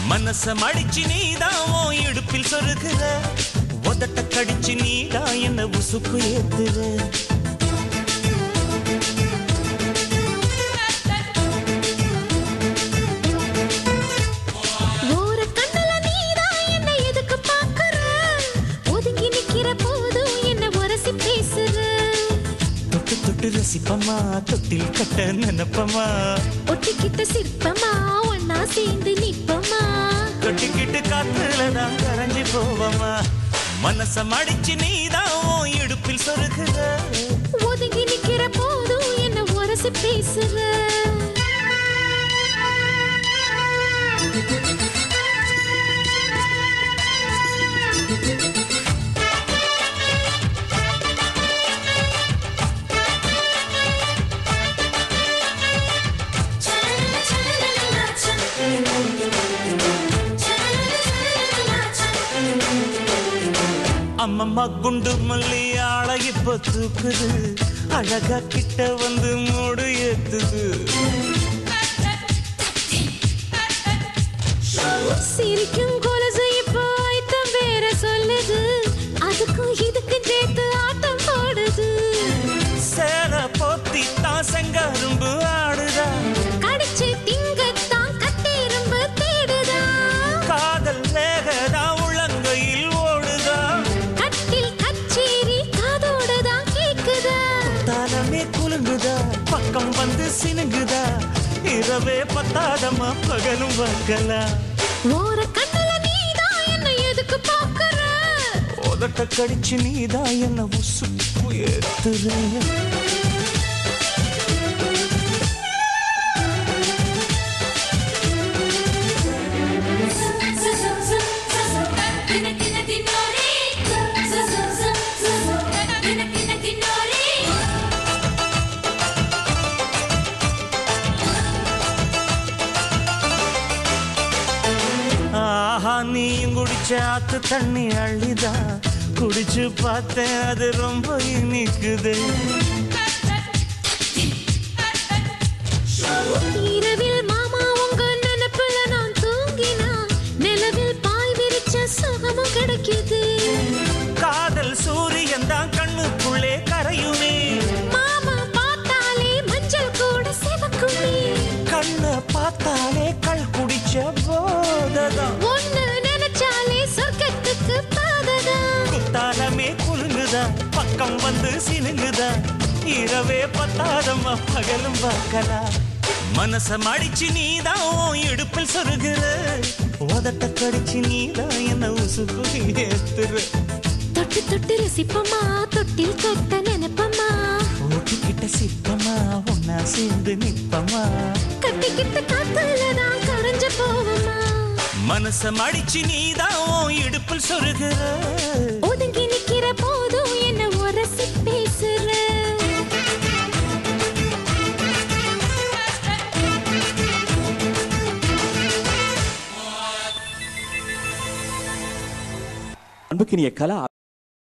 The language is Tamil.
மனச மடிச்சு நீதான் இடுப்பில் சொருகுற, உதட்ட கடிச்சு நீதான் என்ன உசுக்கு ஏத்துற. ஓர கண்ணல நீதான் என்ன எதுக்கு பாக்குற, ஒதுங்கி நிக்கிற போதும் என்ன உரசி பேசுற. தொட்டு தொட்டு ரசிப்பமா, தொட்டில் கட்ட நினைப்பமா, ஒட்டிக்கிட்ட சிற்பமா ஒன்னா சேர்ந்து நிப்பமா, தொட்டிக்கிட்டு காத்துலதான் கரைஞ்சி போவமா. மனச மடிச்சு நீதான் இடுப்பில் சொருகுற, ஒதுங்கி நிக்கிற போதும் என்ன உரசி பேசுற. அம்மம்மா குண்டு மல்லி ஆள இப்ப தூக்குது, அழகா கிட்ட வந்து மூடு ஏத்துது. சிரிக்கும் கொலுசு இப்போ ஐட்டம் வேற சொல்லுது, அதுக்கும் இதுக்கும் சேர்த்து ஆட்டம் போடுது. சேல போத்தி தான் செங்கரும்பு ஆடுதா, கடிச்சு திங்கத்தான் கட்டெரும்பு தேடுதா. காதல் வேகதா உள்ளங்கையில் ஓடுதா, கட்டில் கச்சேரி காதோடுதான் கேக்குதா. தாளமே குலுங்குதா, பக்கம் வந்து சினுங்குதா, இரவே பத்தாதமா பகலும் வக்கலா. ஓர கண்ணல நீதான் என்ன எதுக்கு பாக்குற, உதட்ட கடிச்சு நீதான் என்ன உசுப்பு ஏத்துற. ஆஹா நீயும் குடிச்ச ஆத்து தண்ணி அள்ளிதா, குடிச்சு பார்த்தேன் அது ரொம்ப இனிக்குது. இரவில் மாமா உங்க நினைப்புல நான் தூங்கினா, நிலவில் பாய் விரிச்ச சுகமும் கிடைக்குது. காதல் சூரியன் தான் கண்ணுக்குள்ளே கரையுமே, மாமா பார்த்தாலே மஞ்சள் கூட சிவக்குமே. கண்ண பார்த்தாலே கள் குடிச்ச போததான், ஒன்னு நினைச்சாலே சொர்க்கத்துக்கு பாததா. குத்தாலமே குலுங்குதா, பக்கம் வந்து சினுங்குதா, இரவே பத்தாதம்மா பகலும் பார்க்கலா. மனச மடிச்சு நீதான் இடுப்பில் சொருகுற, உதட்ட கடிச்சு நீதான் என்ன உசுக்கு ஏத்துற. தொட்டு தொட்டு ரசிப்பமா, தொட்டில் கட்ட நினைப்பமா, ஓட்டிக்கிட்ட சிற்பமா ஒன்னா சேர்ந்து நிப்பமா, கட்டிக்கிட்ட காத்துலதான் கரைஞ்சு போவமா. மனச மடிச்சு நீதான் இடுப்பில் சொருகுற, ஒதுங்கி நிக்கிற போதும் என்ன உரசி பேசுற. அன்புக்கினிய கலா